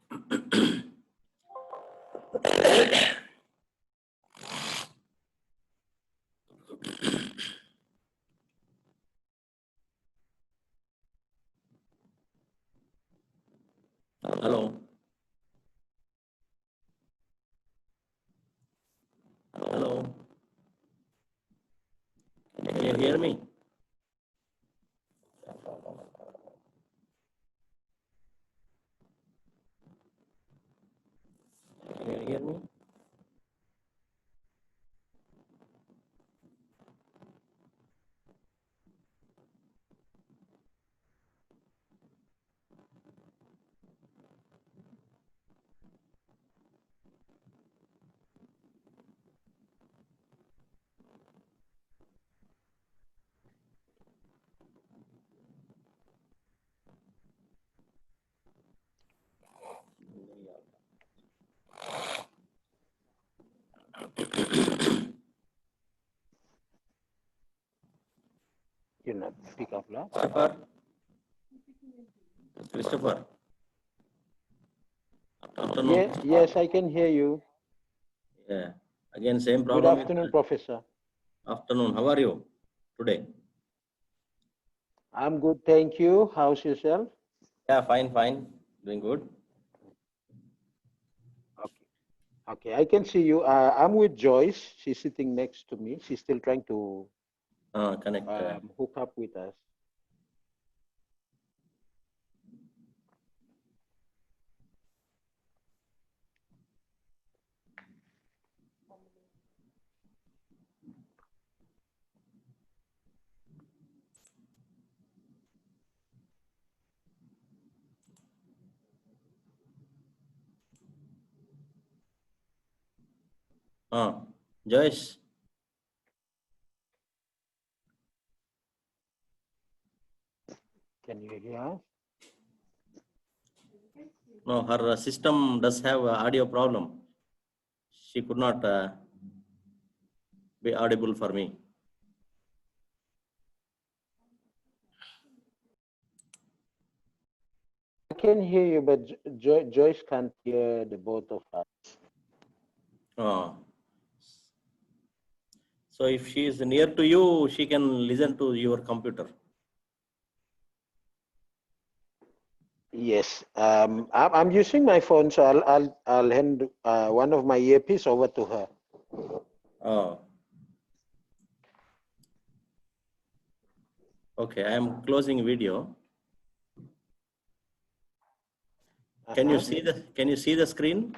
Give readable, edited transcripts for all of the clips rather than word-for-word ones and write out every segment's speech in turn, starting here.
Hello. Hello. Can you hear me? Can you hear me? You not speak up loud. Christopher? Christopher? Afternoon. Yes, I can hear you. Yeah. Again, same Good problem. afternoon, Professor. Afternoon. How are you today? I'm good, thank you. How's yourself? Yeah, fine, fine. Doing good. Okay, I can see you. I'm with Joyce. She's sitting next to me. She's still trying to Connect. hook up with us. Joyce. Can you hear us? No, her system does have audio problem. She could not be audible for me. I can hear you, but Joyce can't hear the both of us. So if she is near to you, she can listen to your computer. Yes, I'm using my phone, so I'll hand one of my earpiece over to her. Okay, I am closing video. Can you see the screen?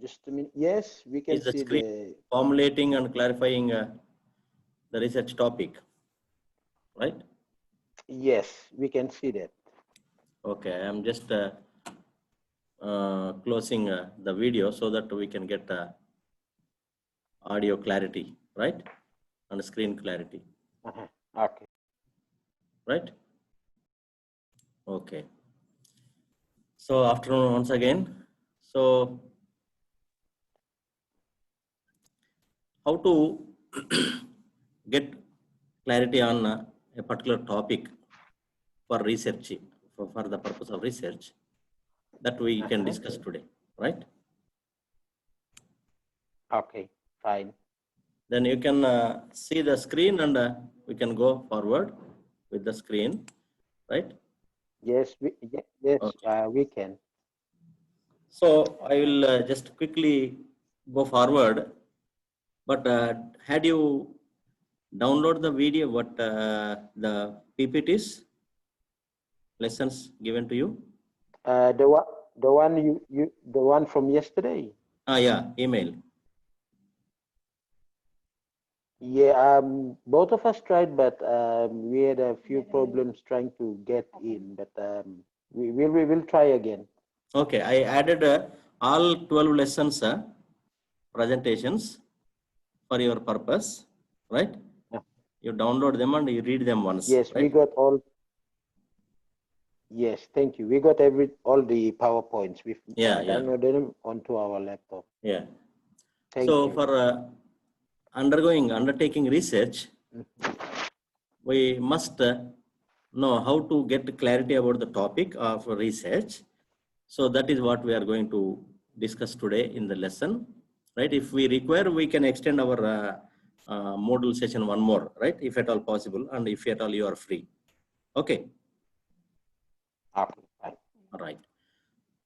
Just a minute. Yes, we can see the formulating and clarifying the research topic, right? Yes, we can see that. Okay, I am just closing the video so that we can get audio clarity, right? And screen clarity. Okay. Right? Okay. So afternoon once again. So how to get clarity on a particular topic for research, for the purpose of research, that we can discuss today, right? Okay, fine. Then you can see the screen and we can go forward with the screen, right? Yes, we can. So I will just quickly go forward. But had you download the video, what the PPTs lessons given to you? The one from yesterday. Yeah, email. Yeah, both of us tried, but we had a few problems trying to get in. But we will try again. Okay, I added all 12 lessons presentations for your purpose, right? Yeah. You download them and you read them once. Yes, right? we got all. Yes, thank you. We got all the PowerPoints. We've downloaded them onto our laptop. Yeah. Thank so you. For undertaking research, we must know how to get clarity about the topic of research. So that is what we are going to discuss today in the lesson, right? If we require, we can extend our module session one more, right? If at all possible, and if at all you are free. Okay. Okay, fine. All right.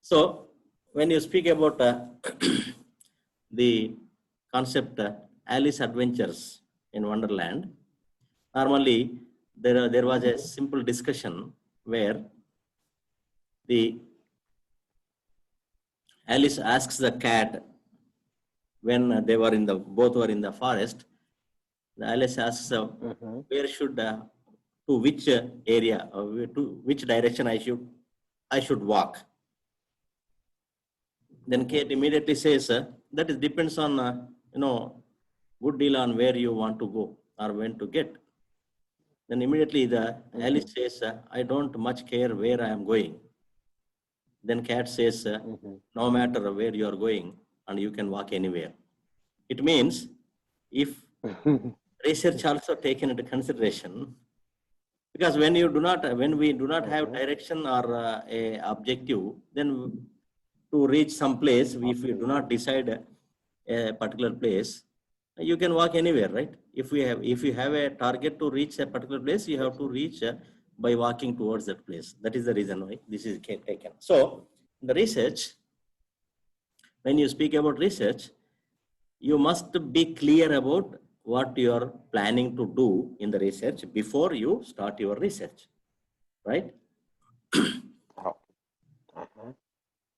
So when you speak about the concept Alice Adventures in Wonderland, normally there was a simple discussion where the Alice asks the cat when they were in the both were in the forest. The Alice asks where should to which area to which direction I should walk. Then Kate immediately says that it depends on good deal on where you want to go or when to get. Then immediately the Alice says, I don't much care where I am going. Then Cat says, no matter where you are going and you can walk anywhere. It means if research also taken into consideration, because when we do not have direction or a objective, then to reach some place, if we do not decide a particular place, you can walk anywhere, right? If you have a target to reach a particular place, you have to reach by walking towards that place. That is the reason why this is taken. So the research, when you speak about research, you must be clear about what you are planning to do in the research before you start your research, right?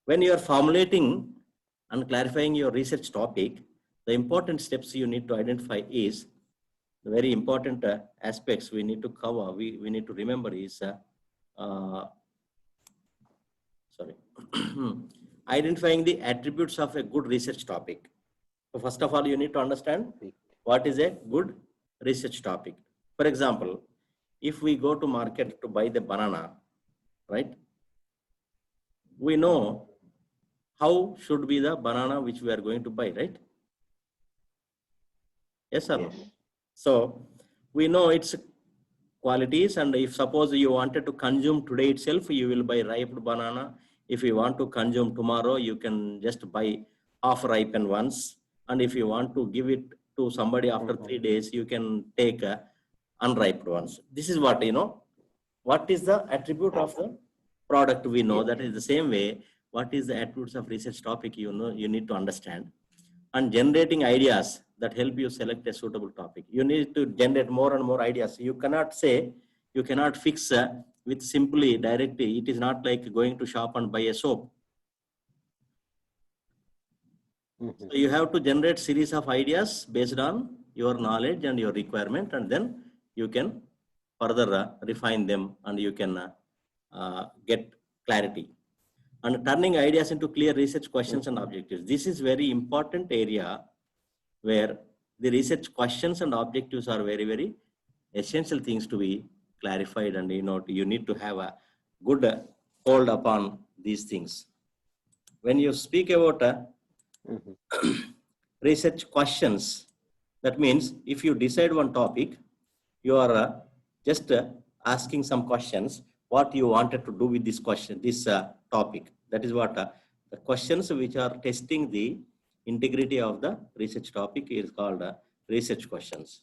When you are formulating and clarifying your research topic, the important steps you need to identify is the very important aspects we need to cover. We need to remember is identifying the attributes of a good research topic. So first of all, you need to understand what is a good research topic. For example, if we go to market to buy the banana, right? We know how should be the banana which we are going to buy, right? Yes or no? So we know its qualities, and if suppose you wanted to consume today itself, you will buy ripe banana. If you want to consume tomorrow, you can just buy half ripened ones. And if you want to give it to somebody after 3 days, you can take unripe ones. This is what, what is the attribute of the product we know. That is the same way, what is the attributes of research topic, you need to understand. And generating ideas that help you select a suitable topic. You need to generate more and more ideas. You cannot fix with simply directly. It is not like going to shop and buy a soap. So you have to generate series of ideas based on your knowledge and your requirement, and then you can further refine them and you can get clarity. And turning ideas into clear research questions and objectives. This is very important area where the research questions and objectives are very, very essential things to be clarified, and you need to have a good hold upon these things. When you speak about research questions, that means if you decide one topic, you are just asking some questions, what you wanted to do with this question, this topic. That is what the questions which are testing the integrity of the research topic is called research questions.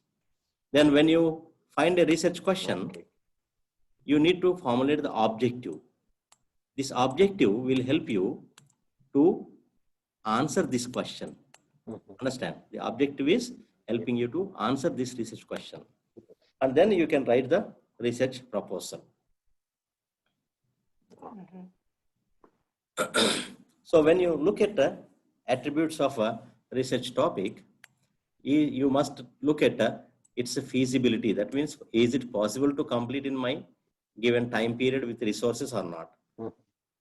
Then when you find a research question, you need to formulate the objective. This objective will help you to answer this question. Understand? The objective is helping you to answer this research question. And then you can write the research proposal. So when you look at the attributes of a research topic, you must look at its feasibility. That means, is it possible to complete in my given time period with resources or not?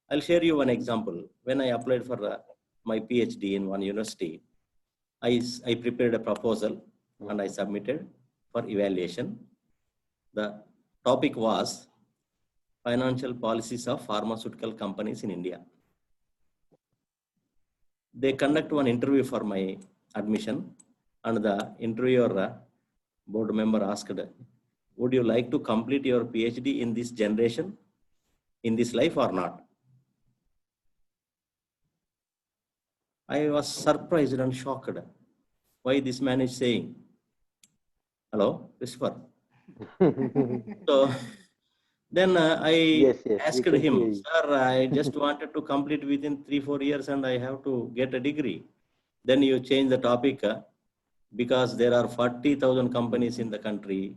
I'll share you one example. When I applied for my PhD in one university, I prepared a proposal and I submitted for evaluation. The topic was financial policies of pharmaceutical companies in India. They conduct one interview for my admission, and the interviewer board member asked, would you like to complete your PhD in this generation, in this life or not? I was surprised and shocked why this man is saying. Hello, Christopher. So then I Yes, we asked can hear him, you. sir, I just wanted to complete within 3-4 years and I have to get a degree. Then you change the topic because there are 40,000 companies in the country.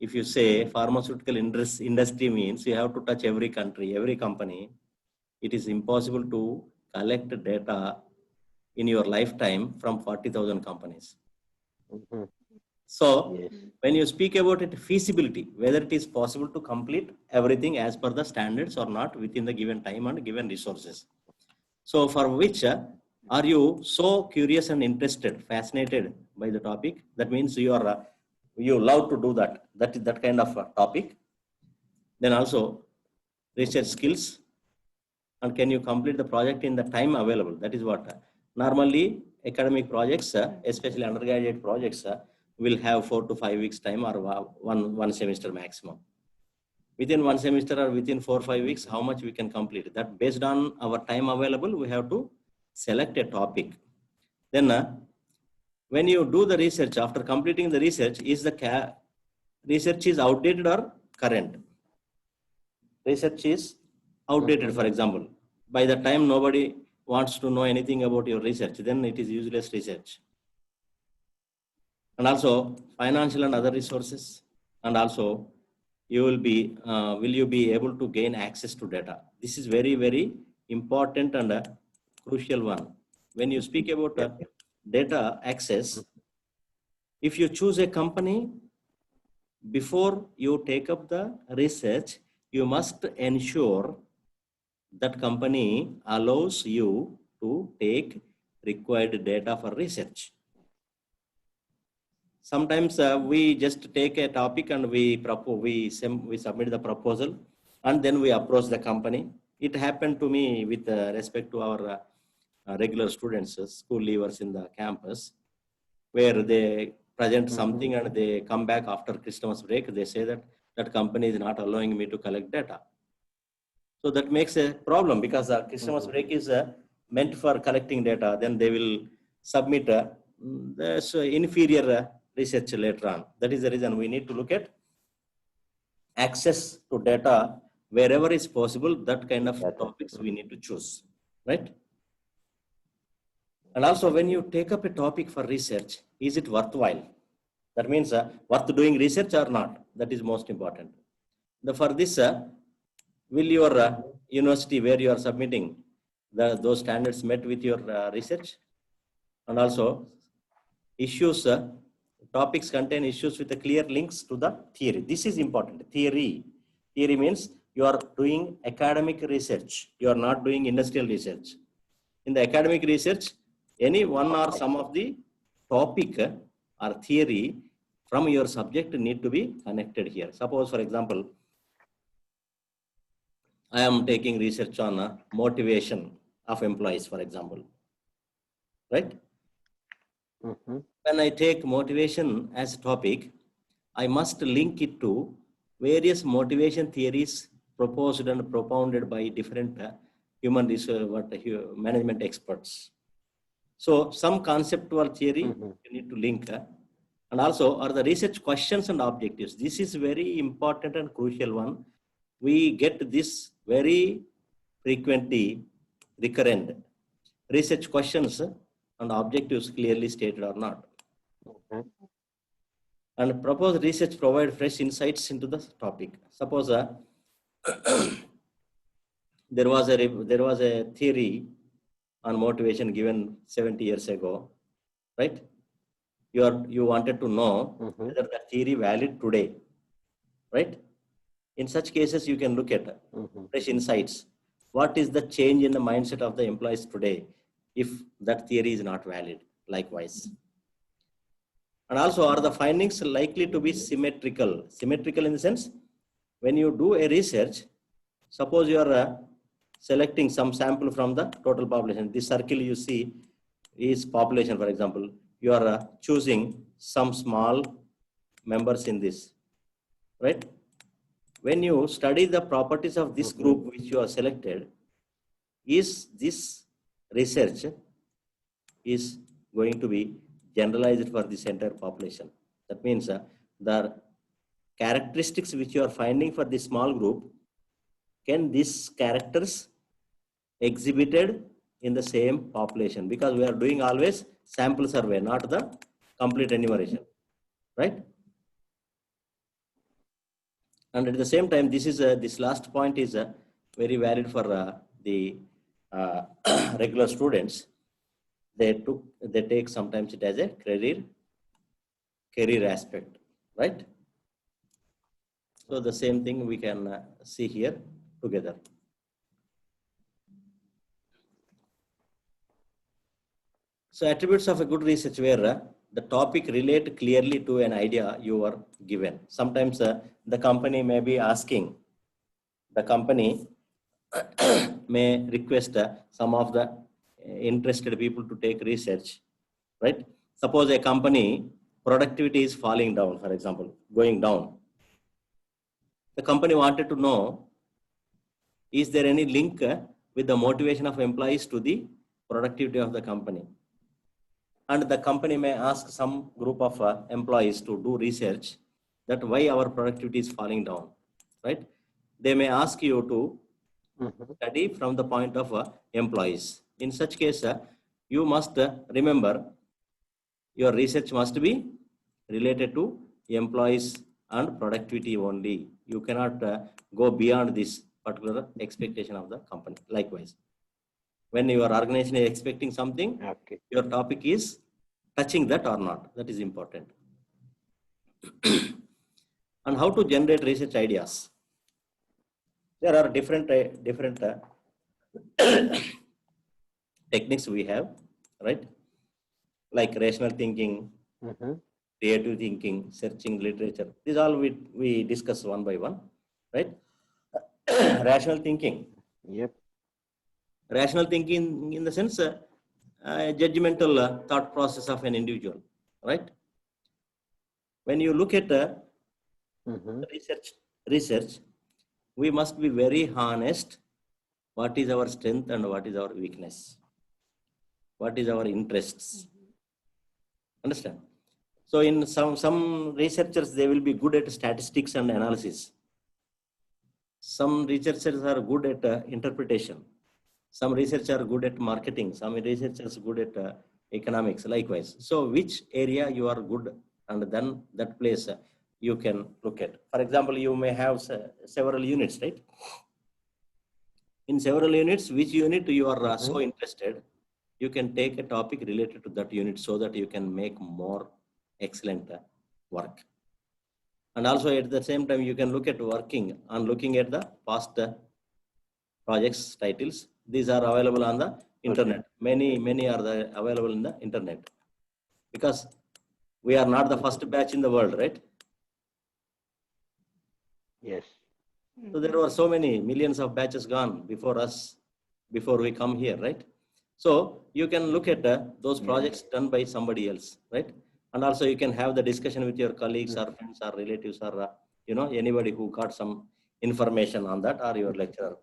If you say pharmaceutical industry means you have to touch every country, every company, it is impossible to collect data in your lifetime from 40,000 companies. So Yes. when you speak about it, feasibility, whether it is possible to complete everything as per the standards or not within the given time and given resources. So for which are you so curious and interested, fascinated by the topic? That means you are you love to do that kind of topic. Then also research skills, and can you complete the project in the time available? That is what normally academic projects, especially undergraduate projects, will have 4 to 5 weeks time or one semester maximum. Within one semester or within 4 or 5 weeks, how much we can complete? That based on our time available, we have to select a topic. Then when you do the research, after completing the research, is the research is outdated or current? Research is outdated, for example. By the time nobody wants to know anything about your research, then it is useless research. And also financial and other resources, and also you will be, will you be able to gain access to data? This is very, very important and a crucial one. When you speak about data access, if you choose a company, before you take up the research, you must ensure that company allows you to take required data for research. Sometimes we just take a topic and we submit the proposal and then we approach the company. It happened to me with respect to our regular students, school leavers in the campus, where they present something and they come back after Christmas break. They say that that company is not allowing me to collect data. So that makes a problem because Christmas break is meant for collecting data. Then they will submit this inferior research later on. That is the reason we need to look at access to data wherever is possible. That kind of topics we need to choose, right? And also when you take up a topic for research, is it worthwhile? That means worth doing research or not? That is most important. For this, will your university where you are submitting those standards met with your research? And also issues, topics contain issues with the clear links to the theory. This is important. Theory means you are doing academic research. You are not doing industrial research. In the academic research, any one or some of the topic or theory from your subject need to be connected here. Suppose, for example, I am taking research on motivation of employees, for example, right? When I take motivation as a topic, I must link it to various motivation theories proposed and propounded by different human resource management experts. So some conceptual theory you need to link, and also are the research questions and objectives. This is very important and crucial one. We get this very frequently recurrent. Research questions and objectives clearly stated or not. And proposed research provide fresh insights into the topic. Suppose there was a theory on motivation given 70 years ago, right? You wanted to know whether the theory valid today, right? In such cases, you can look at fresh insights. What is the change in the mindset of the employees today if that theory is not valid? Likewise. And also, are the findings likely to be symmetrical? Symmetrical in the sense, when you do a research, suppose you are selecting some sample from the total population. This circle you see is population, for example. You are choosing some small members in this. right? When you study the properties of this group which you are selected, is this research is going to be generalized for this entire population? That means the characteristics which you are finding for this small group, can these characters exhibited in the same population? Because we are doing always sample survey, not the complete enumeration, right? And at the same time, this is this last point is very valid for the regular students. They take sometimes it as a career aspect, right? So the same thing we can see here together. So attributes of a good research where the topic relate clearly to an idea you are given. Sometimes the company may be asking, the company may request some of the interested people to take research, right? Suppose a company productivity is falling down, for example, going down. The company wanted to know, is there any link with the motivation of employees to the productivity of the company? And the company may ask some group of employees to do research that why our productivity is falling down, right? They may ask you to study from the point of employees. In such case, you must remember your research must be related to employees and productivity only. You cannot go beyond this particular expectation of the company. Likewise, when your organization is expecting something, your topic is touching that or not. That is important. And how to generate research ideas. There are different techniques we have, right? Like rational thinking, creative thinking, searching literature. These all we discuss one by one, right? Rational thinking. Yep. Rational thinking in the sense, judgmental thought process of an individual, right? When you look at research, we must be very honest. What is our strength and what is our weakness? What is our interests? Understand? So in some researchers, they will be good at statistics and analysis. Some researchers are good at interpretation. Some researchers are good at marketing. Some researchers are good at economics, likewise. So which area you are good, and then that place you can look at. For example, you may have several units, right? In several units, which unit you are so interested, you can take a topic related to that unit so that you can make more excellent work. And also at the same time, you can look at looking at the past projects titles. These are available on the internet. Many are available in the internet, because we are not the first batch in the world, right? Yes. So there were so many millions of batches gone before us, before we come here, right? So you can look at those projects done by somebody else, right? And also you can have the discussion with your colleagues or friends or relatives or anybody who got some information on that, or your lecturer,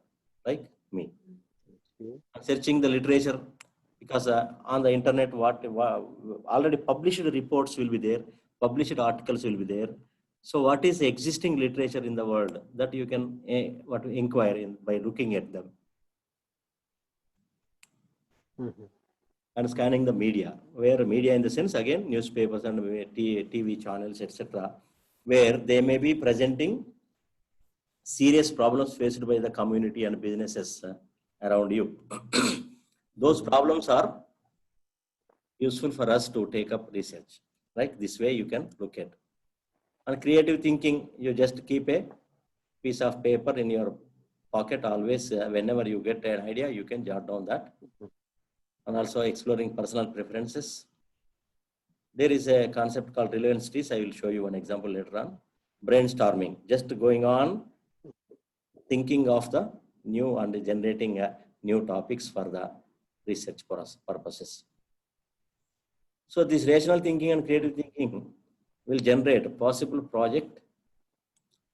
like me. Searching the literature, because on the internet, what already published reports will be there, published articles will be there. So what is the existing literature in the world that you can inquire in by looking at them. And scanning the media, where media in the sense, again, newspapers and TV channels, etc., where they may be presenting serious problems faced by the community and businesses around you. Those problems are useful for us to take up research, right? This way you can look at. And creative thinking, you just keep a piece of paper in your pocket always. Whenever you get an idea, you can jot down that. And also exploring personal preferences. There is a concept called relevance trees. I will show you one example later on. Brainstorming, just going on thinking of the new and generating new topics for the research purposes. So this rational thinking and creative thinking will generate a possible project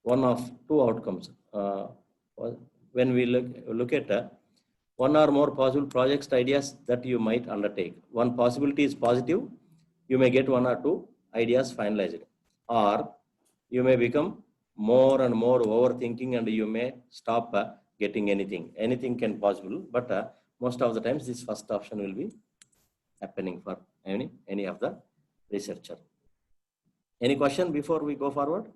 one of two outcomes. When we look at one or more possible project ideas that you might undertake. One possibility is positive. You may get one or two ideas finalized, or you may become more and more overthinking, and you may stop getting anything. Anything can possible, but most of the times this first option will be happening for any of the researcher. Any question before we go forward?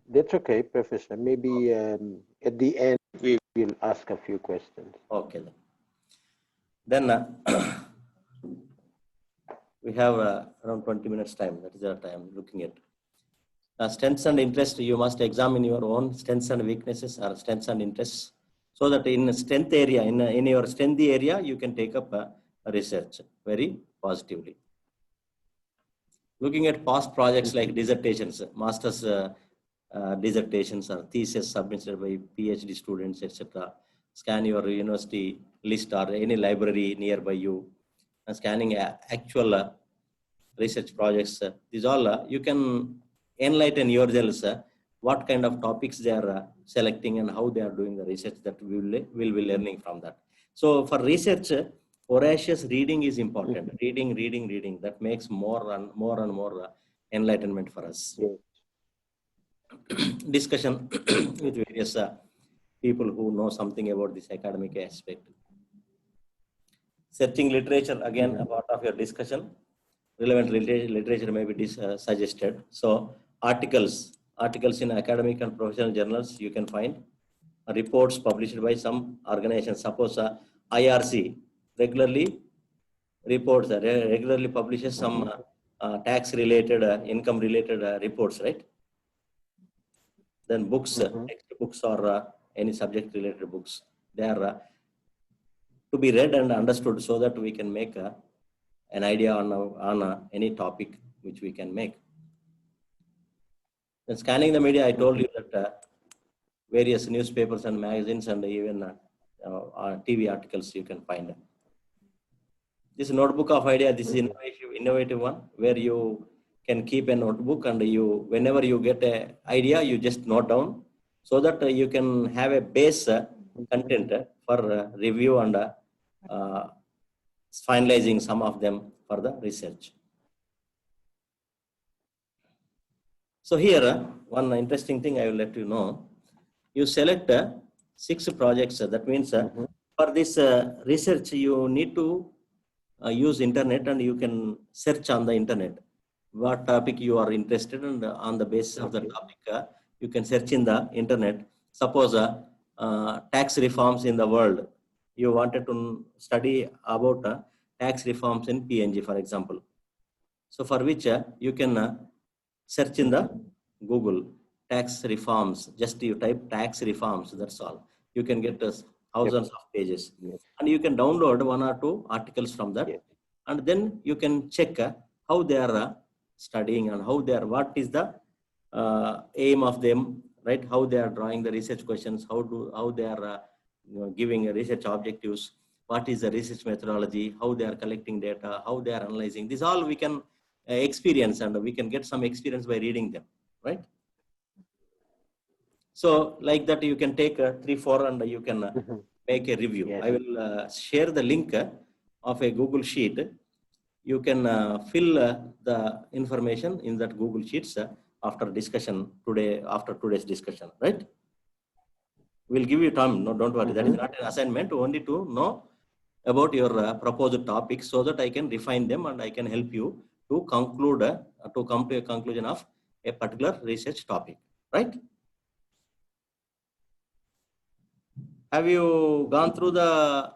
That's okay, Professor. Maybe at the end we will ask a few questions. Okay then. We have around 20 minutes time. That is the time looking at. Strengths and interests, you must examine your own strengths and weaknesses, or strengths and interests, so that in strength area, in your strength area, you can take up research very positively. Looking at past projects like dissertations, master's dissertations or thesis submitted by PhD students, etc. Scan your university list or any library nearby you. Scanning actual research projects. These all you can enlighten yourselves what kind of topics they are selecting and how they are doing the research, that we will be learning from that. So for research, voracious reading is important. Reading. That makes more and more enlightenment for us. Yes. Discussion with various people who know something about this academic aspect. Searching literature, again, a part of your discussion. Relevant literature may be suggested. So articles in academic and professional journals, you can find reports published by some organizations. Suppose IRC regularly publishes some tax related, income related reports, right? Then books, textbooks or any subject related books, they are to be read and understood, so that we can make an idea on any topic which we can make. Then scanning the media, I told you that various newspapers and magazines and even TV articles you can find. This notebook of idea, this is innovative one, where you can keep a notebook, and whenever you get an idea, you just note down, so that you can have a base content for review and finalizing some of them for the research. So here, one interesting thing I will let you know. You select 6 projects. That means for this research, you need to use internet, and you can search on the internet what topic you are interested in, and on the basis of the topic, you can search in the internet. Suppose tax reforms in the world. You wanted to study about tax reforms in PNG, for example. So for which you can search in the Google tax reforms. Just you type tax reforms, that's all. You can get thousands of pages. And you can download 1 or 2 articles from that. And then you can check how they are studying, and what is the aim of them, right? How they are drawing the research questions, how they are giving research objectives, what is the research methodology, how they are collecting data, how they are analyzing. This all we can experience, and we can get some experience by reading them, right? So like that, you can take 3-4 and you can make a review. I will share the link of a Google Sheet. You can fill the information in that Google Sheets after discussion today, after today's discussion, right? We'll give you time. No, don't worry. That is not an assignment. Only to know about your proposed topics, so that I can refine them and I can help you to conclude, to come to a conclusion of a particular research topic, right? Have you gone through the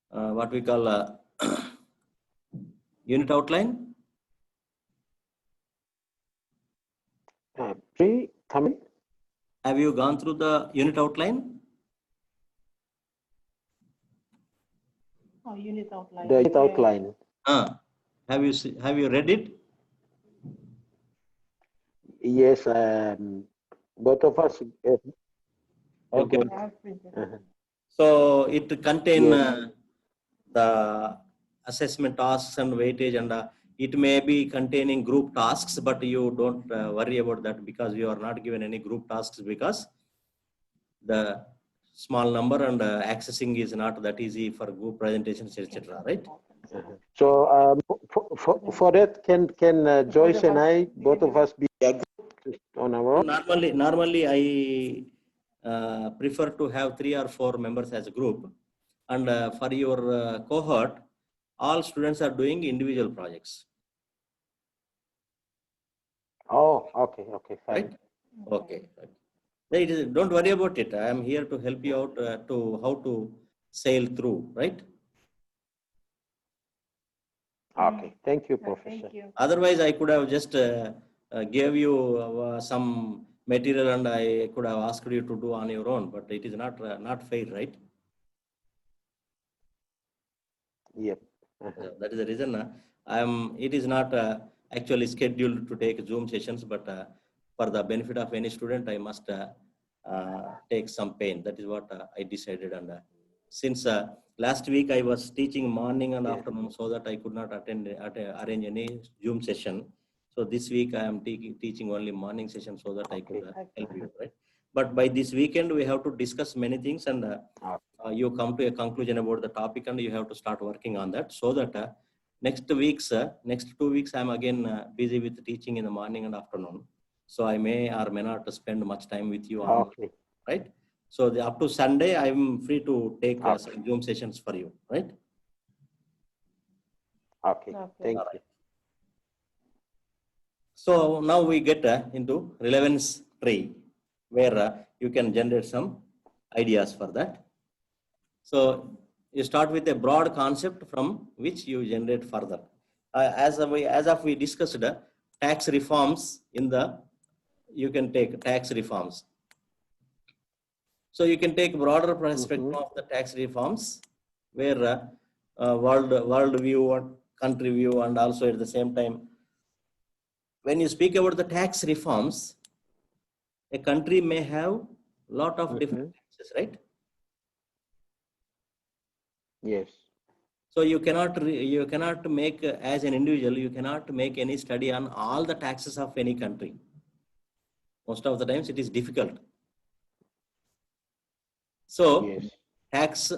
what we call unit outline? Come. Have you gone through the unit outline? Oh, unit outline. The unit outline. Have you read it? Yes, both of us. Okay. So it contains the assessment tasks and weightage and it may be containing group tasks, but you don't worry about that because you are not given any group tasks because the small number and accessing is not that easy for group presentations, etc. Right? So for that, can Joyce and I, both of us, be a group on our own? Normally I prefer to have 3 or 4 members as a group, and for your cohort, all students are doing individual projects. Oh, okay, fine. Right? Okay. Don't worry about it. I am here to help you out to how to sail through, right? Okay, thank you, Thank Professor. you. Otherwise, I could have just gave you some material and I could have asked you to do on your own, but it is not fair, right? Yep. That is the reason it is not actually scheduled to take Zoom sessions, but for the benefit of any student, I must take some pain. That is what I decided. And since last week I was teaching morning and afternoon, so that I could not arrange any Zoom session. So this week I am teaching only morning session so that I could help you, right? But by this weekend, we have to discuss many things, and you come to a conclusion about the topic, and you have to start working on that, so that next 2 weeks I'm again busy with teaching in the morning and afternoon. So I may or may not spend much time with you on, right? So up to Sunday, I'm free to take some Zoom sessions for you, right? Okay, thank you. So now we get into relevance tree, where you can generate some ideas for that. So you start with a broad concept from which you generate further. As we discussed, tax reforms you can take tax reforms. So you can take broader perspective of the tax reforms, where world view and country view, and also at the same time, when you speak about the tax reforms, a country may have a lot of different taxes, right? Yes. So you cannot make, as an individual, you cannot make any study on all the taxes of any country. Most of the times it is difficult. So tax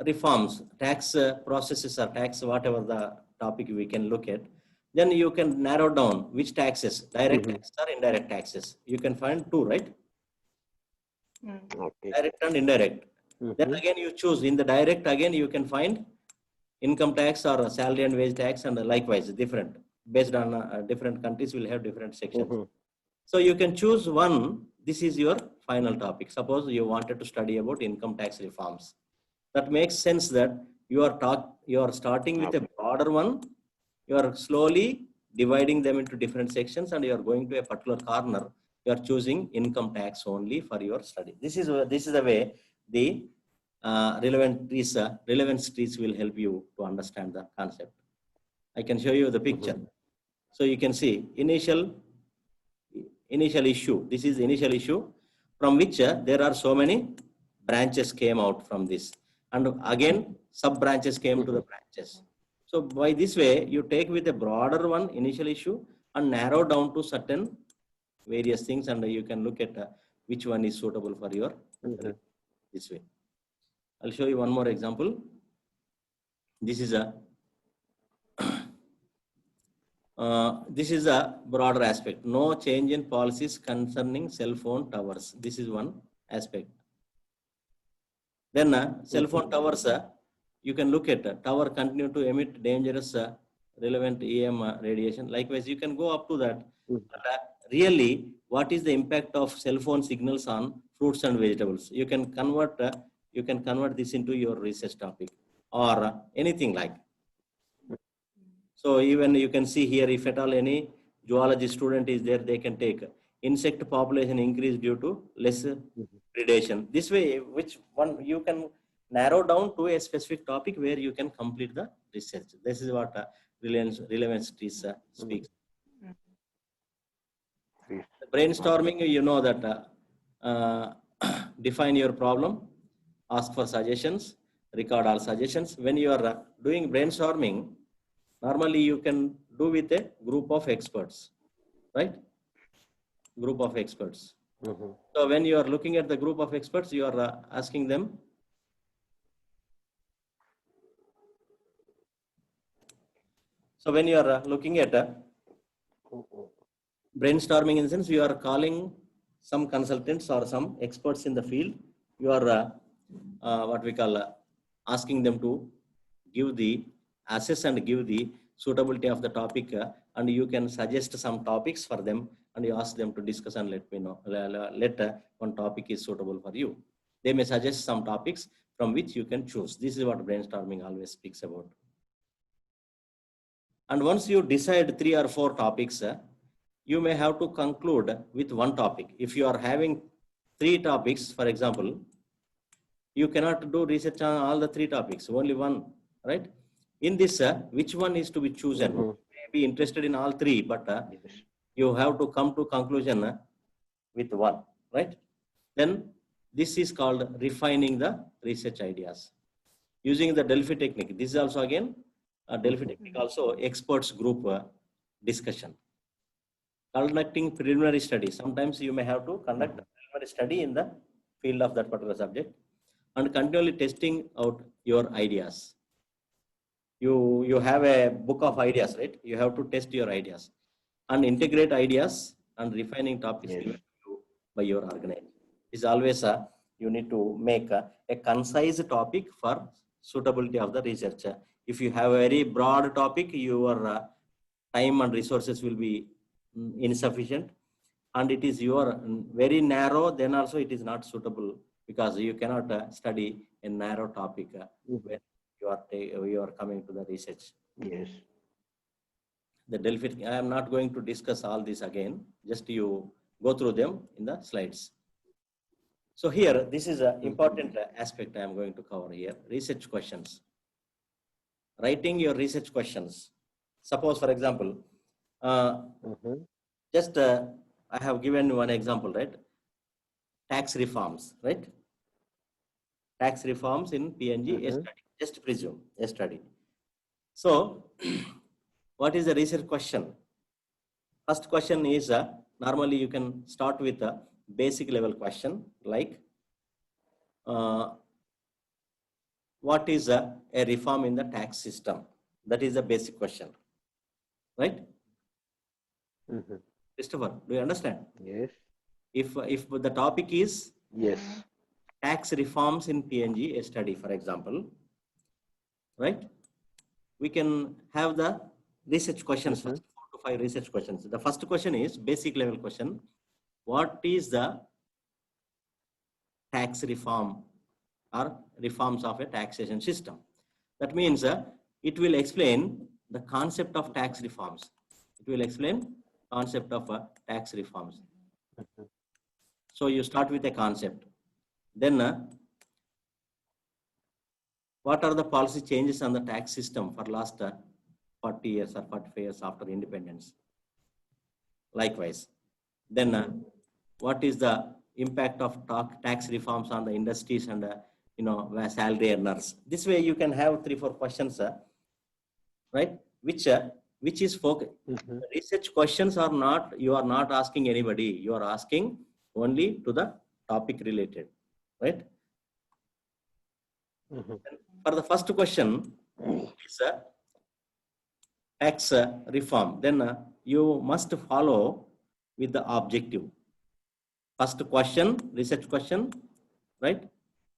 reforms, tax processes, or tax, whatever the topic we can look at, then you can narrow down which taxes, direct taxes or indirect taxes. You can find 2, right? Direct and indirect. Then again you choose. In the direct, again you can find income tax or salary and wage tax, and likewise different, based on different countries will have different sections. So you can choose one. This is your final topic. Suppose you wanted to study about income tax reforms. That makes sense that you are starting with a broader one. You are slowly dividing them into different sections, and you are going to a particular corner. You are choosing income tax only for your study. This is the way the relevance trees will help you to understand the concept. I can show you the picture. So you can see initial issue. This is the initial issue from which there are so many branches came out from this, and again sub branches came to the branches. So by this way, you take with a broader one initial issue and narrow down to certain various things, and you can look at which one is suitable for your this way. I'll show you one more example. This is a broader aspect. No change in policies concerning cell phone towers. This is one aspect. Then cell phone towers, you can look at tower continue to emit dangerous relevant EM radiation. Likewise, you can go up to that. But, really, what is the impact of cell phone signals on fruits and vegetables? You can convert this into your research topic or anything like. So even you can see here, if at all any zoology student is there, they can take insect population increase due to less predation. This way, which one you can narrow down to a specific topic where you can complete the research. This is what relevance trees speaks. Brainstorming, you know that define your problem, ask for suggestions, record all suggestions. When you are doing brainstorming, normally you can do with a group of experts, right? Group of experts. So when you are looking at the group of experts, you are asking them. So when you are looking at brainstorming, in the sense you are calling some consultants or some experts in the field. You are what we call asking them to give the assess and give the suitability of the topic, and you can suggest some topics for them, and you ask them to discuss and let me know. Let one topic is suitable for you. They may suggest some topics from which you can choose. This is what brainstorming always speaks about. And once you decide 3 or 4 topics, you may have to conclude with one topic. If you are having 3 topics, for example, you cannot do research on all the 3 topics, only one, right? In this, which one is to be chosen? You may be interested in all 3, but you have to come to conclusion with one, right? Then this is called refining the research ideas using the Delphi technique. This is also again a Delphi technique, also experts group discussion. Conducting preliminary study. Sometimes you may have to conduct a preliminary study in the field of that particular subject, and continually testing out your ideas. You have a book of ideas, right? You have to test your ideas and integrate ideas and refining topics by your organization. It's always you need to make a concise topic for suitability of the research. If you have a very broad topic, your time and resources will be insufficient, and it is your very narrow, then also it is not suitable, because you cannot study a narrow topic when you are coming to the research. Yes. The Delphi, I am not going to discuss all this again, just you go through them in the slides. So here, this is an important aspect I am going to cover here, research questions. Writing your research questions. Suppose, for example, just I have given one example, right? Tax reforms, right? Tax reforms in PNG, a study. Just presume a study. So, what is the research question? First question is, normally you can start with a basic level question like, what is a reform in the tax system? That is the basic question, right? Christopher, do you understand? Yes. If the topic is tax reforms in PNG, a study, for example, right? We can have the research questions, first 4 to 5 research questions. The first question is basic level question. What is the tax reform or reforms of a taxation system? That means it will explain the concept of tax reforms. It will explain concept of tax reforms. So you start with a concept. Then what are the policy changes on the tax system for last 40 years or 45 years after independence? Likewise. Then what is the impact of tax reforms on the industries and salary earners? This way you can have 3-4 questions, right? Which is focused. Research questions are not, you are not asking anybody. You are asking only to the topic related, right? For the first question is tax reform. Then you must follow with the objective. First question, research question, right?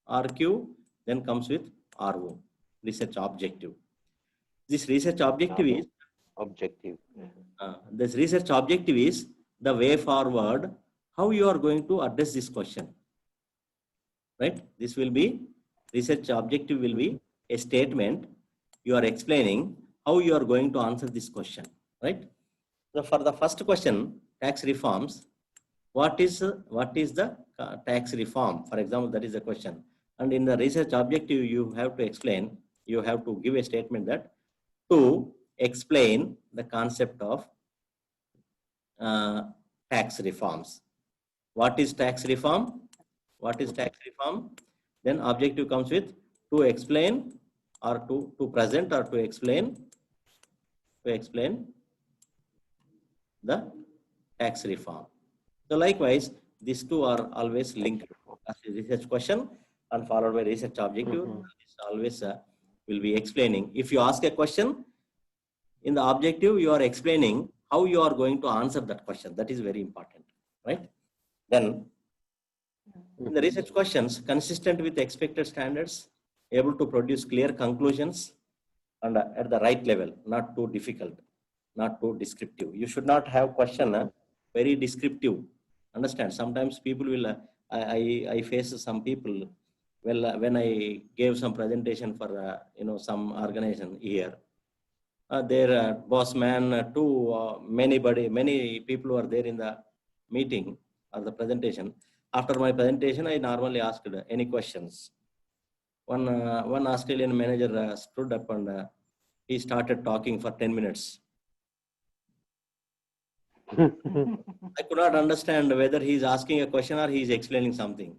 RQ, then comes with RO, research objective. This research objective is this research objective is the way forward, how you are going to address this question, right? This will be, research objective will be a statement. You are explaining how you are going to answer this question, right? So for the first question, tax reforms, what is the tax reform? For example, that is the question. And in the research objective, you have to explain, you have to give a statement that to explain the concept of tax reforms. What is tax reform? What is tax reform? Then objective comes with to explain or to present or to explain the tax reform. So likewise, these two are always linked as a research question and followed by research objective. This always will be explaining. If you ask a question, in the objective, you are explaining how you are going to answer that question. That is very important, right? Then in the research questions, consistent with expected standards, able to produce clear conclusions and at the right level, not too difficult, not too descriptive. You should not have question very descriptive. Understand? Sometimes people will, I face some people, well, when I gave some presentation for, some organization here, their boss man many people were there in the meeting or the presentation. After my presentation, I normally asked any questions. One Australian manager stood up and he started talking for 10 minutes. I could not understand whether he is asking a question or he is explaining something.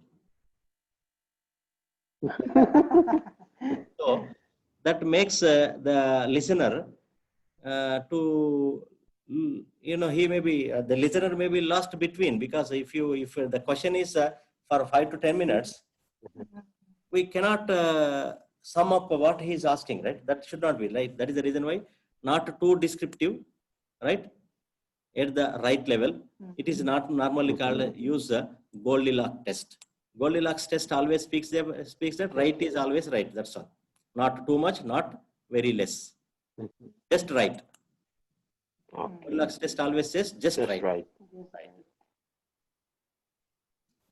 So that makes the listener he may be the listener may be lost between, because if the question is for 5 to 10 minutes, we cannot sum up what he is asking, right? That should not be right. That is the reason why not too descriptive, right? At the right level. It is not normally called use the Goldilocks test. Goldilocks test always speaks that right is always right. That's all. Not too much, not very less. Just right. Goldilocks test always says just right.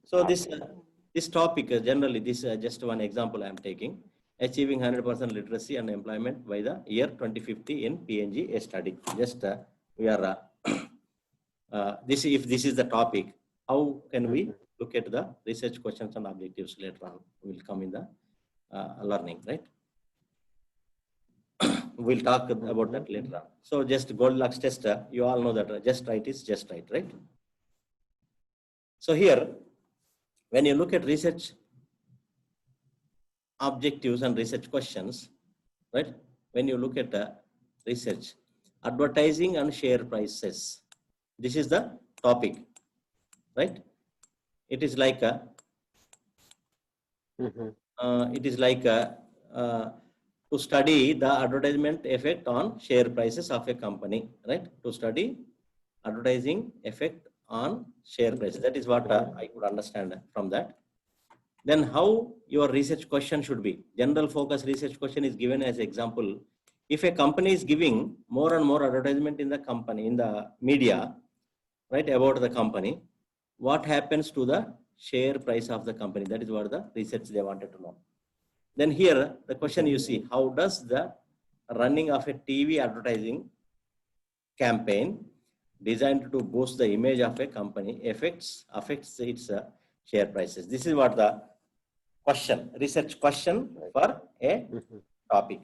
So this topic generally, this just one example I am taking. Achieving 100% literacy and employment by the year 2050 in PNG, a study. Just we are if this is the topic, how can we look at the research questions and objectives later on? Will come in the learning, right? We'll talk about that later on. So just Goldilocks test, you all know that just right is just right, right? So here, when you look at research objectives and research questions, right? When you look at research, advertising and share prices, this is the topic, right? It is like to study the advertisement effect on share prices of a company, right? To study advertising effect on share prices. That is what I could understand from that. Then how your research question should be. General focus research question is given as example. If a company is giving more and more advertisement in the company, in the media, right, about the company, what happens to the share price of the company? That is what the research they wanted to know. Then here, the question you see, how does the running of a TV advertising campaign designed to boost the image of a company affects its share prices? This is what the question, research question for a topic.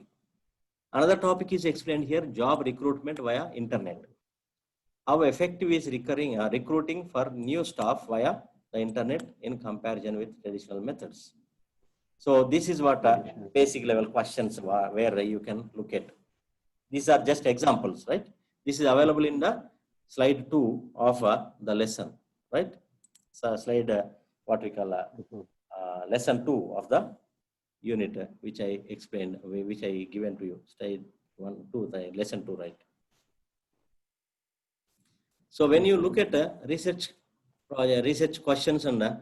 Another topic is explained here, job recruitment via internet. How effective is recruiting for new staff via the internet in comparison with traditional methods? So this is what basic level questions where you can look at. These are just examples, right? This is available in the slide 2 of the lesson, right? So slide what we call lesson 2 of the unit, which I explained, which I given to you. Slide 1, 2, the lesson 2, right? So when you look at research questions and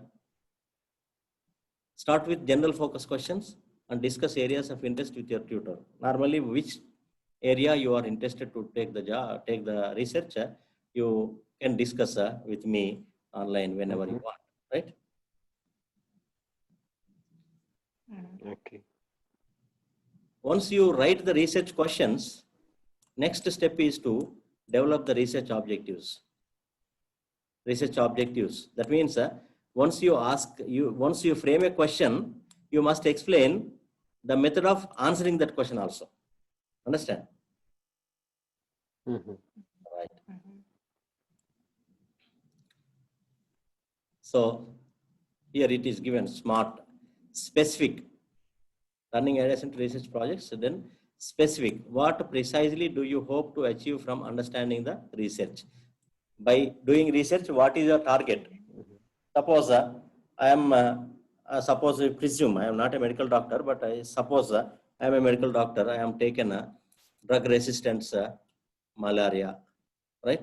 start with general focus questions and discuss areas of interest with your tutor. Normally, which area you are interested to take the research, you can discuss with me online whenever you want, right? Okay. Once you write the research questions, next step is to develop the research objectives. That means once you frame a question, you must explain the method of answering that question also. Understand? Right. So here it is given SMART, specific, running adjacent research projects. So then specific, what precisely do you hope to achieve from understanding the research? by doing research, what is your target? Suppose I am, suppose I presume I am not a medical doctor, but I suppose I am a medical doctor. I am taken drug resistance malaria, right?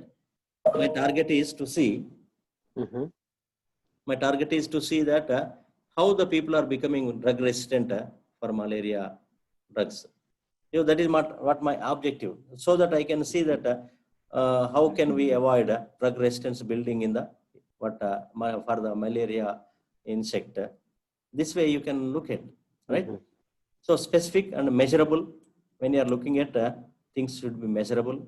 My target is to see. My target is to see that how the people are becoming drug resistant for malaria drugs. That is what my objective, so that I can see that how can we avoid drug resistance building in the for the malaria insect. This way you can look at, right? So specific and measurable. When you are looking at things should be measurable,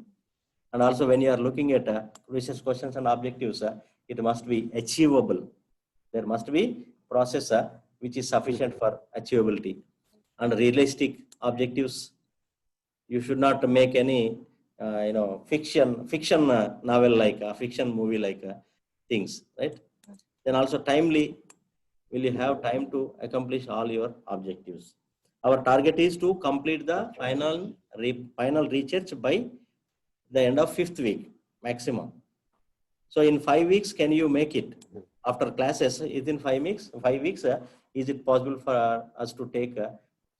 and also when you are looking at research questions and objectives, it must be achievable. There must be process which is sufficient for achievability and realistic objectives. You should not make any fiction novel like a fiction movie like things, right? Then also timely. Will you have time to accomplish all your objectives? Our target is to complete the final research by the end of 5th week maximum. So in 5 weeks, can you make it? After classes, within 5 weeks, is it possible for us to take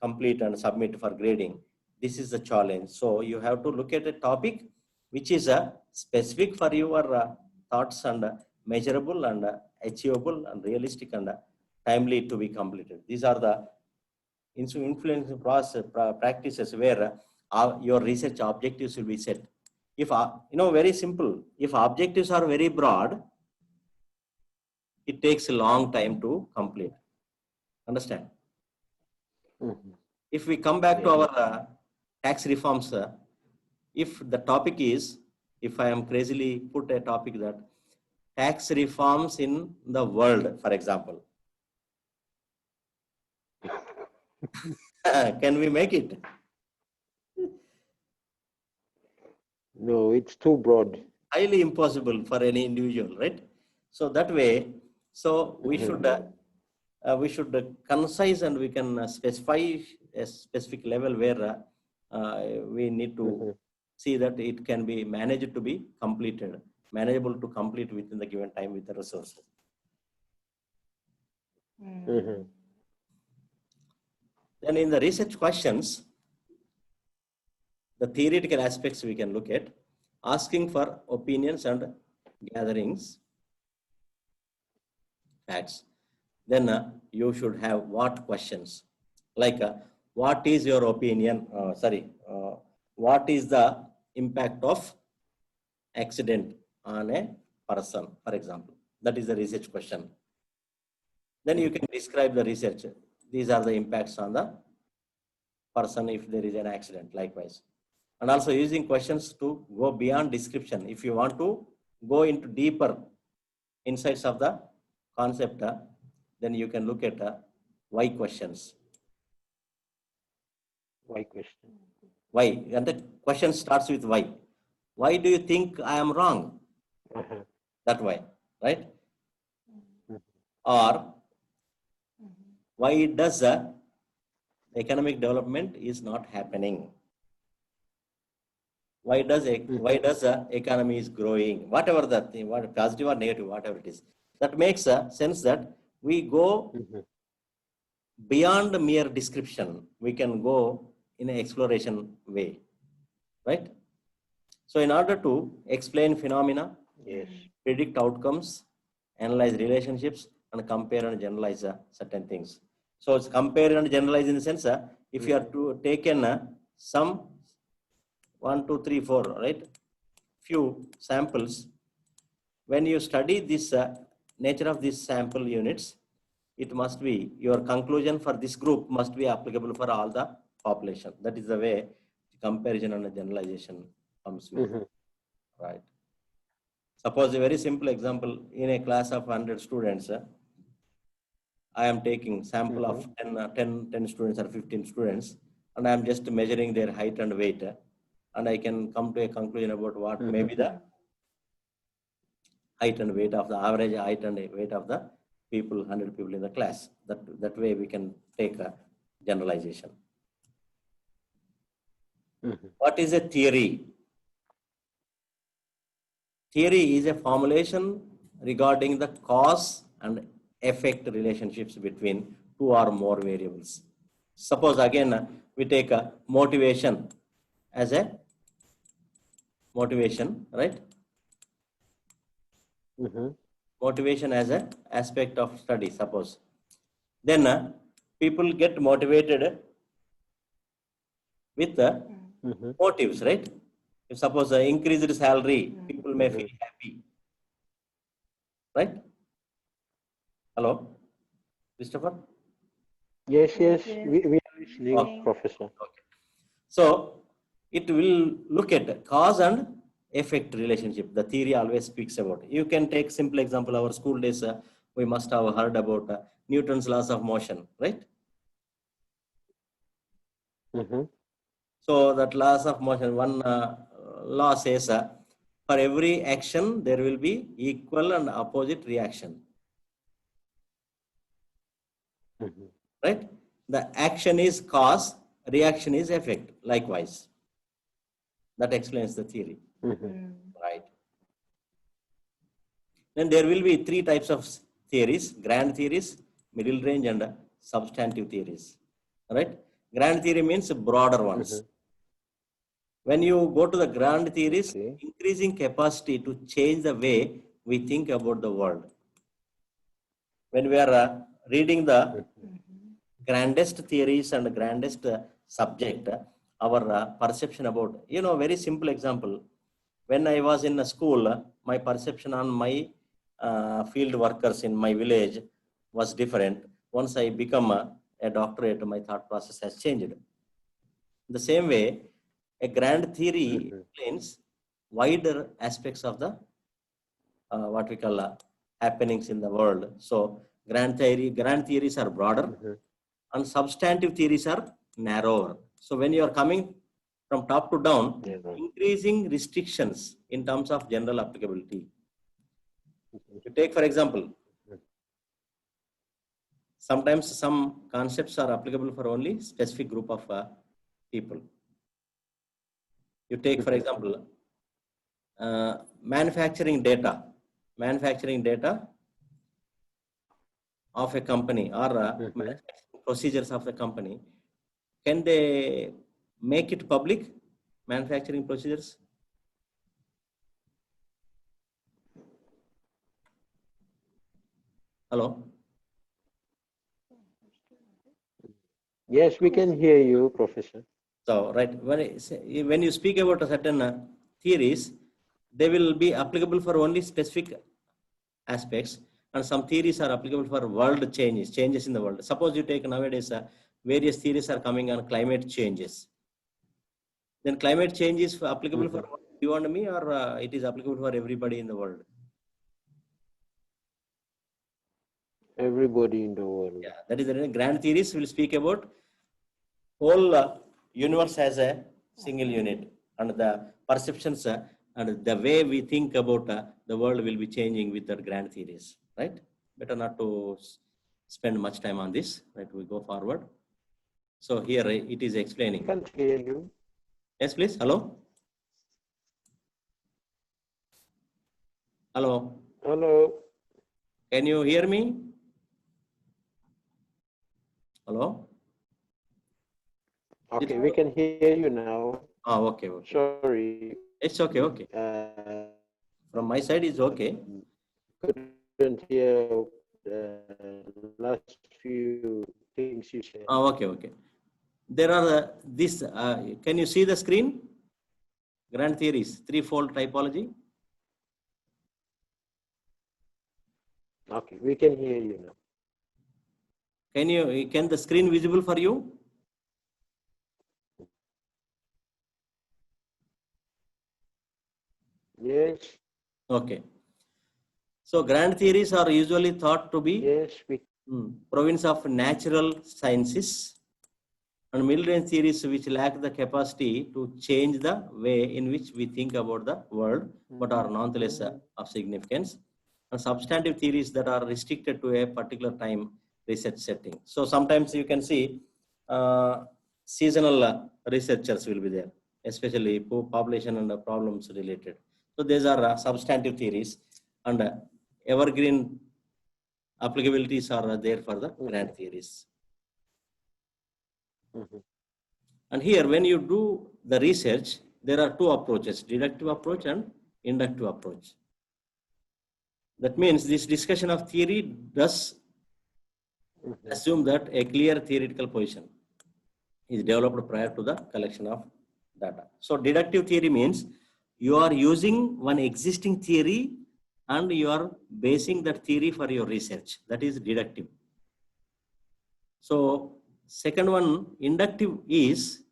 complete and submit for grading? This is the challenge. So you have to look at a topic which is specific for your thoughts and measurable and achievable and realistic and timely to be completed. These are the influence process practices where your research objectives will be set. If very simple, if objectives are very broad, it takes a long time to complete. Understand? If we come back to our tax reforms, if the topic is, if I am crazily put a topic that tax reforms in the world, for example, can we make it? No, it's too broad. Highly impossible for any individual, right? So that way, so we should concise, and we can specify a specific level where we need to see that it can be managed to be completed, manageable to complete within the given time with the resources. Then in the research questions, the theoretical aspects we can look at, asking for opinions and gatherings facts. Then you should have what questions, like what is your opinion, what is the impact of accident on a person, for example. That is the research question. Then you can describe the research. These are the impacts on the person if there is an accident, likewise. And also using questions to go beyond description. If you want to go into deeper insights of the concept, then you can look at why questions. Why question? Why? And the question starts with why. Why do you think I am wrong? That why, right? Or why does economic development is not happening? Why does the economy is growing? Whatever that thing, what positive or negative, whatever it is, that makes a sense that we go beyond mere description. We can go in an exploration way, right? So in order to explain phenomena, Yes, predict outcomes, analyze relationships, and compare and generalize certain things. So it's compare and generalize in the sense, if you are to taken some 1, 2, 3, 4, right? Few samples. When you study this nature of these sample units, it must be your conclusion for this group must be applicable for all the population. That is the way comparison and generalization comes with, right? Suppose a very simple example, in a class of 100 students, I am taking sample of 10 students or 15 students, and I am just measuring their height and weight, and I can come to a conclusion about what may be the height and weight of the average height and weight of the people, 100 people in the class. That way we can take a generalization. What is a theory? theory is a formulation regarding the cause and effect relationships between two or more variables. Suppose again we take a motivation as a motivation, right? Motivation as an aspect of study, suppose. Then people get motivated with motives, right? If suppose increased salary, people may feel happy, right? Hello, Christopher? Yes, Yes, we are listening, Okay. Professor. Okay. So it will look at cause and effect relationship. The theory always speaks about. You can take simple example. Our school days, we must have heard about Newton's laws of motion, right? So that laws of motion, one law says for every action there will be equal and opposite reaction, right? The action is cause, reaction is effect. Likewise, that explains the theory, right? Then there will be three types of theories: grand theories, middle range, and substantive theories, right? Grand theory means broader ones. When you go to the grand theories, increasing capacity to change the way we think about the world. When we are reading the grandest theories and grandest subject, our perception about, very simple example. When I was in a school, my perception on my field workers in my village was different. Once I become a doctorate, my thought process has changed. The same way, a grand theory explains wider aspects of the what we call happenings in the world. So grand theories are broader, and substantive theories are narrower. So when you are coming from top to down, increasing restrictions in terms of general applicability. You take, for example, sometimes some concepts are applicable for only specific group of people. You take, for example, manufacturing data of a company or procedures of the company. Can they make it public, manufacturing procedures? Hello? Yes, we can hear you, Professor. So, right, when you speak about a certain theories, they will be applicable for only specific aspects, and some theories are applicable for world changes in the world. Suppose you take nowadays, various theories are coming on climate changes. Then climate change is applicable for you and me, or it is applicable for everybody in the world? Everybody in the world. Yeah, that is the reason grand theories will speak about whole universe as a single unit, and the perceptions and the way we think about the world will be changing with the grand theories, right? Better not to spend much time on this, right? We go forward. So here it is explaining. I can't hear you. Yes, please. Hello? Hello? Hello. Can you hear me? Hello? Okay, we can hear you now. Oh, okay. Sorry. It's okay. From my side, it's okay. Couldn't hear the last few things you said. Oh, okay. There are this. Can you see the screen? Grand theories, threefold typology. Okay, we can hear you now. Can the screen visible for you? Yes. Okay. So grand theories are usually thought to be province of natural sciences, and middle range theories which lack the capacity to change the way in which we think about the world, but are nonetheless of significance, and substantive theories that are restricted to a particular time research setting. So sometimes you can see seasonal researchers will be there, especially population and problems related. So these are substantive theories, and evergreen applicabilities are there for the grant theories. And here, when you do the research, there are two approaches, deductive approach and inductive approach. That means this discussion of theory does assume that a clear theoretical position is developed prior to the collection of data. So deductive theory means you are using one existing theory and you are basing that theory for your research. That is deductive. So second one, inductive, is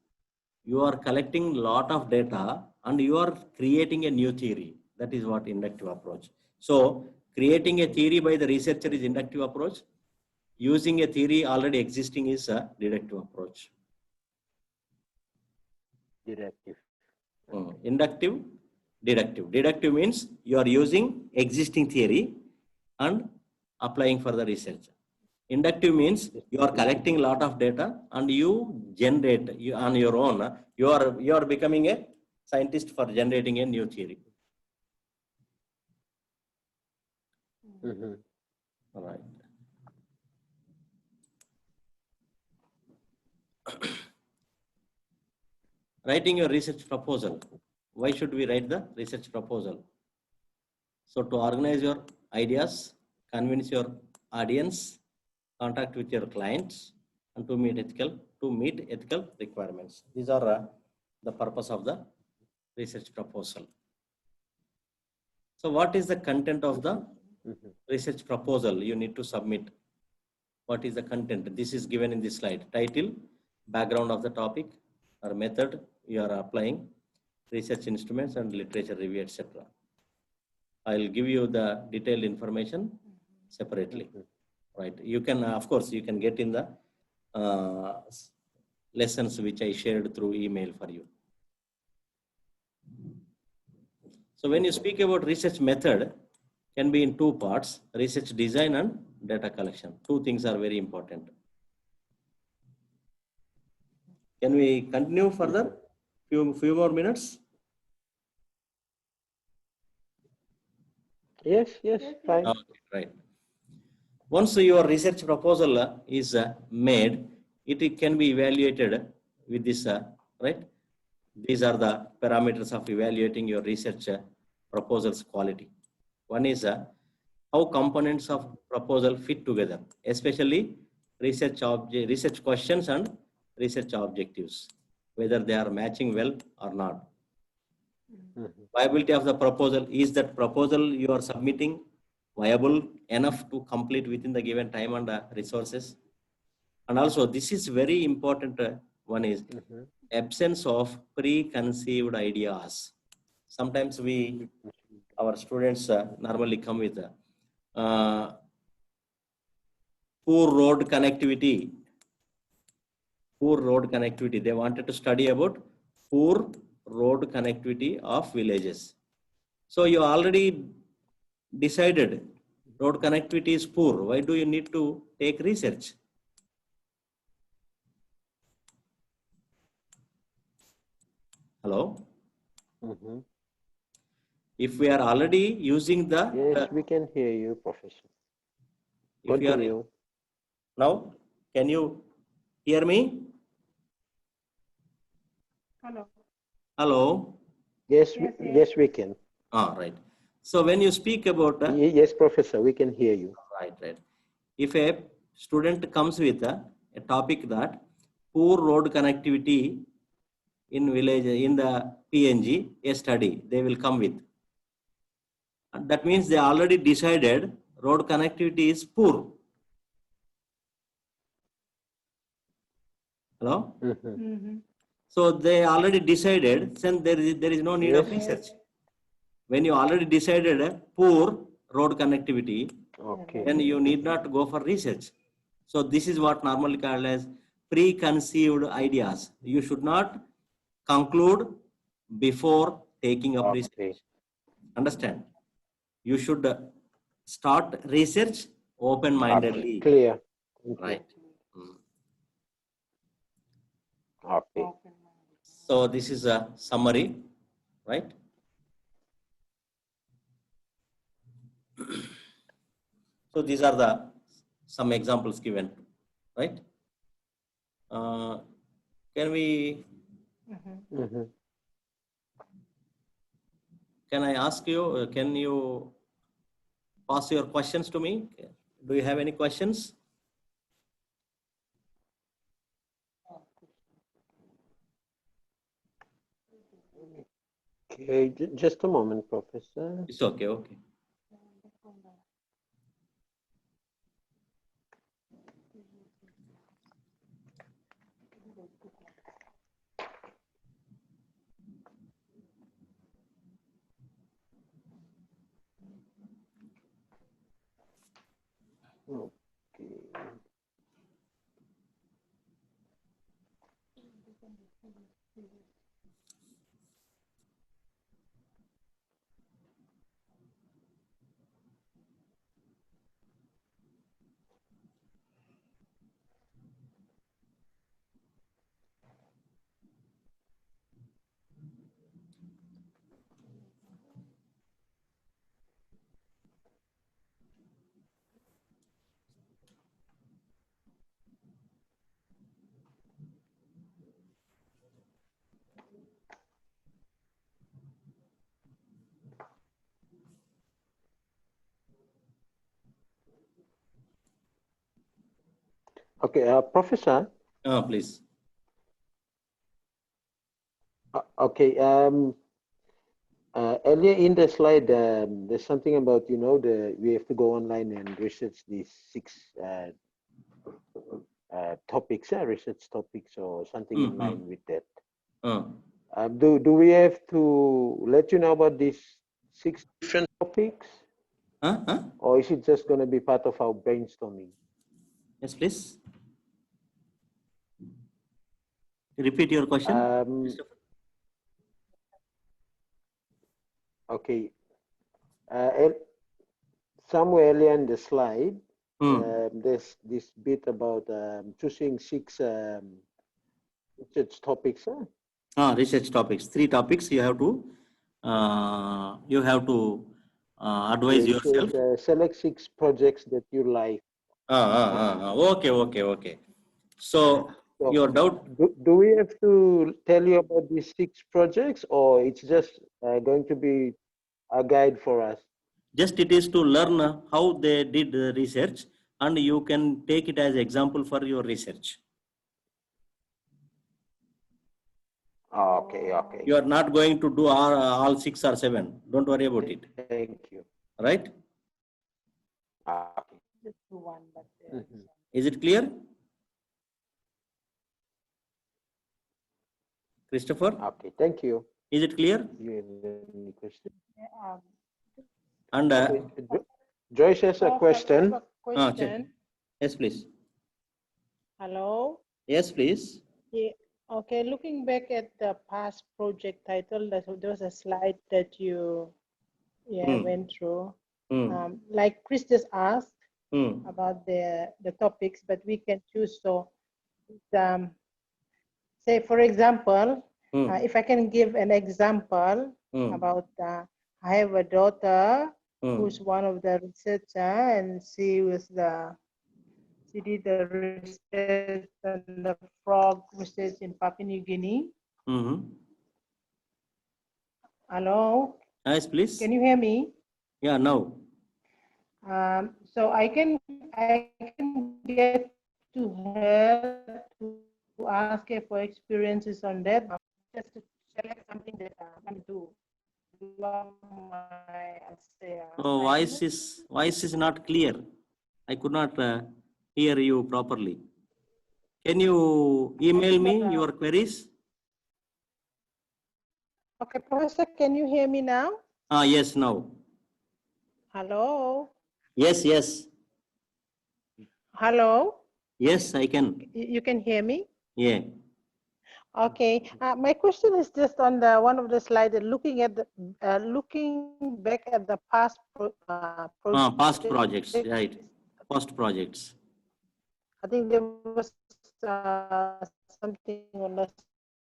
you are collecting lot of data and you are creating a new theory. That is what inductive approach. So creating a theory by the researcher is inductive approach. Using a theory already existing is a deductive approach. Deductive. Inductive, deductive. Deductive means you are using existing theory and applying for the research. Inductive means you are collecting a lot of data and you generate on your own. You are becoming a scientist for generating a new theory. All right. Writing your research proposal. Why should we write the research proposal? So to organize your ideas, convince your audience, contact with your clients, and to meet ethical requirements. These are the purpose of the research proposal. So what is the content of the research proposal you need to submit? What is the content? This is given in this slide. Title, background of the topic or method you are applying, research instruments and literature review, etc. I will give you the detailed information separately. Right. You can, of course, you can get in the lessons which I shared through email for you. So when you speak about research method, can be in two parts, research design and data collection. Two things are very important. Can we continue further? Few more minutes? Yes, fine. Okay, right. Once your research proposal is made, it can be evaluated with this, right? These are the parameters of evaluating your research proposal's quality. One is how components of proposal fit together, especially research questions and research objectives, whether they are matching well or not. Viability of the proposal, is that proposal you are submitting viable enough to complete within the given time and resources? And also, this is very important. One is absence of preconceived ideas. Sometimes our students normally come with poor road connectivity. They wanted to study about poor road connectivity of villages. So you already decided road connectivity is poor. Why do you need to take research? Hello? If we are already using the... Yes, we can hear you, Professor. Continue. Now, can you hear me? Hello. Hello? Yes, we can. Right. So when you speak about... yes, Professor, we can hear you. Right. If a student comes with a topic that poor road connectivity in village, in the PNG, a study, they will come with. And that means they already decided road connectivity is poor. Hello? So they already decided, then there is no need of research. When you already decided poor road connectivity, then you need not go for research. So this is what normally called as preconceived ideas. You should not conclude before taking up research. Understand? You should start research open-mindedly. Clear. Right. Okay. So this is a summary, right? So these are the some examples given, right? Can we? Can I ask you? Can you pass your questions to me? Do you have any questions? Okay, just a moment, Professor. It's okay. Okay. Okay. Okay, Professor. Please. Okay. Earlier in the slide, there's something about we have to go online and research these 6 topics, research topics, or something in line with that. Do we have to let you know about these 6 different topics? Or is it just going to be part of our brainstorming? Yes, please. Repeat your question. Okay. Somewhere earlier in the slide, there's this bit about choosing 6 research topics. Research topics. 3 topics you have to advise yourself. Select 6 projects that you like. Okay. So your doubt. Do we have to tell you about these 6 projects, or it's just going to be a guide for us? Just it is to learn how they did the research, and you can take it as example for your research. Okay. You are not going to do all 6 or 7. Don't worry about it. Thank you. Right? Okay. Just do one, but Is it clear? Christopher? Okay, thank you. Is it clear? You have any question? And Joyce has a question. Yes, please. Hello? Yes, please. Yeah. Okay, looking back at the past project title, there was a slide that you went through. Like Chris just asked about the topics, but we can choose. So say, for example, if I can give an example about I have a daughter who's one of the researcher, and she did the research on the frog research in Papua New Guinea. Hello? Yes, please. Can you hear me? Yeah, now. So I can get to her to ask her for experiences on that, just to select something that I can do. Voice is not clear. I could not hear you properly. Can you email me your queries? Okay, Professor, can you hear me now? Yes, now. Hello? Yes. Hello? Yes, I can. You can hear me? Yeah. Okay. My question is just on the one of the slides, looking back at the past projects. Past projects, right? Past projects. I think there was something on the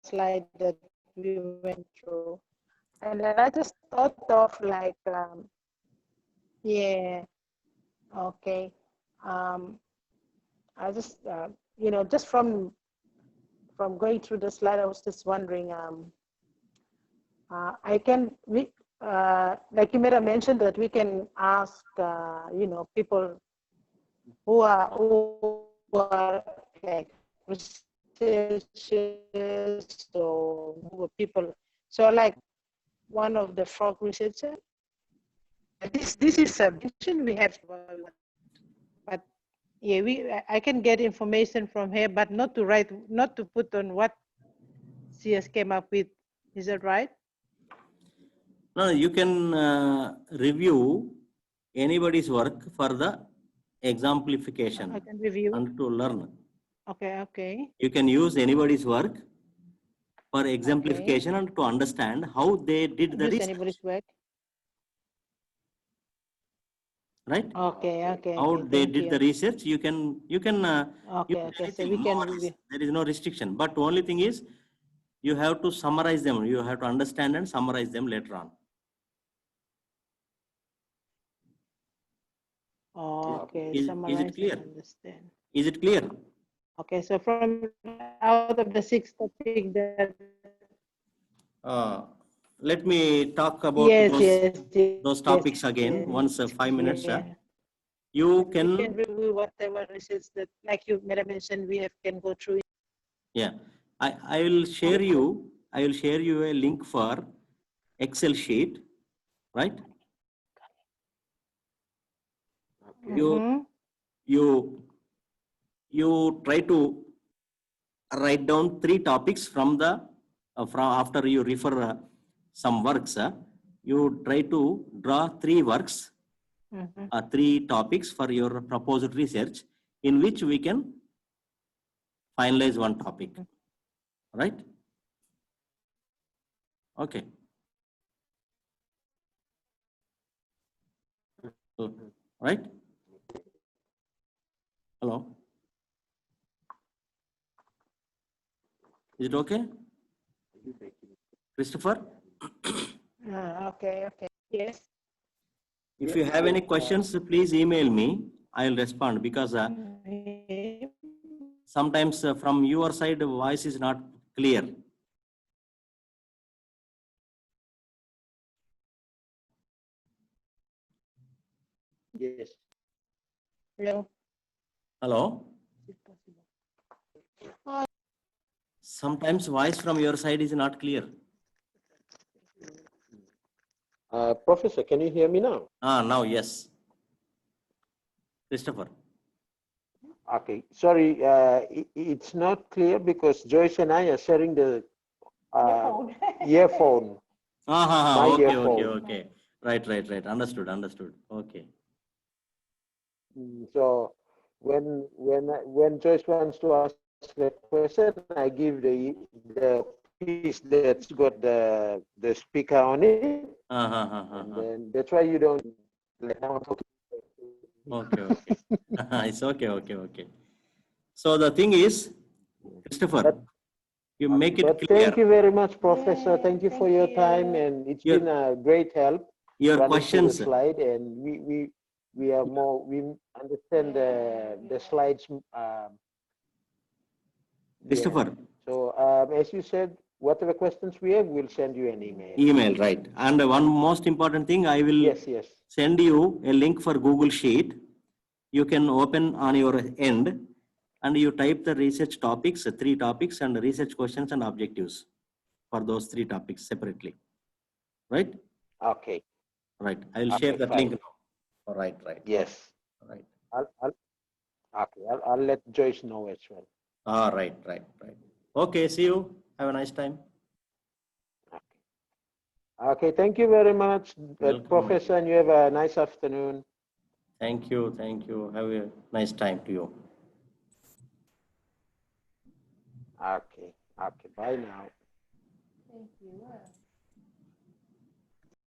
slide that we went through, and then I just thought of like, Okay. I just, just from going through the slide, I was just wondering, like you made a mention that we can ask, people who are like researchers or who are people. So like one of the frog researchers, this is a vision we have, but yeah, I can get information from here, but not to put on what CS came up with. Is that right? No, you can review anybody's work for the exemplification. I can review and to learn. Okay. You can use anybody's work for exemplification and to understand how they did the research. Anybody's work. Right? Okay. How they did the research, you can okay. So we can review. There is no restriction, but only thing is you have to summarize them. You have to understand and summarize them later on. Okay. Is it clear? Understand. Is it clear? Okay. So from out of the 6 topics that. Let me talk about those topics again. Once 5 minutes. You can review whatever research that, like you mentioned, we can go through. Yeah, I will share you. I will share you a link for Excel sheet, right? You try to write down 3 topics from the after you refer some works. You try to draw 3 works, 3 topics for your proposed research, in which we can finalize one topic, right? Okay. Right? Hello? Is it okay? Christopher? Okay. Yes. If you have any questions, please email me. I'll respond because sometimes from your side, the voice is not clear. Yes. Hello? Sometimes voice from your side is not clear. Professor, can you hear me now? Now, yes. Christopher. Okay, sorry, it's not clear because Joyce and I are sharing the earphone. Okay. Right. Understood. Okay. So when Joyce wants to ask the question, I give the piece that's got the speaker on it. And then that's why you don't let them talk. Okay. It's okay. So the thing is, Christopher, you make it clear. Thank you very much, Professor. Thank you for your time, and it's been a great help. Your questions. The slide, and we understand the slides. Christopher. Yeah. So as you said, whatever questions we have, we'll send you an email. Email, right? And one most important thing, I will send you a link for Google Sheet. You can open on your end, and you type the research topics, 3 topics, and research questions and objectives for those 3 topics separately. Right? Okay. Right. I will share that link now. Right. Yes. Right. I'll let Joyce know as well. Right. Okay, see you. Have a nice time. Okay, thank you very much, Professor, and you have a nice afternoon. Thank you. Have a nice time to you. Okay, bye now. Thank you.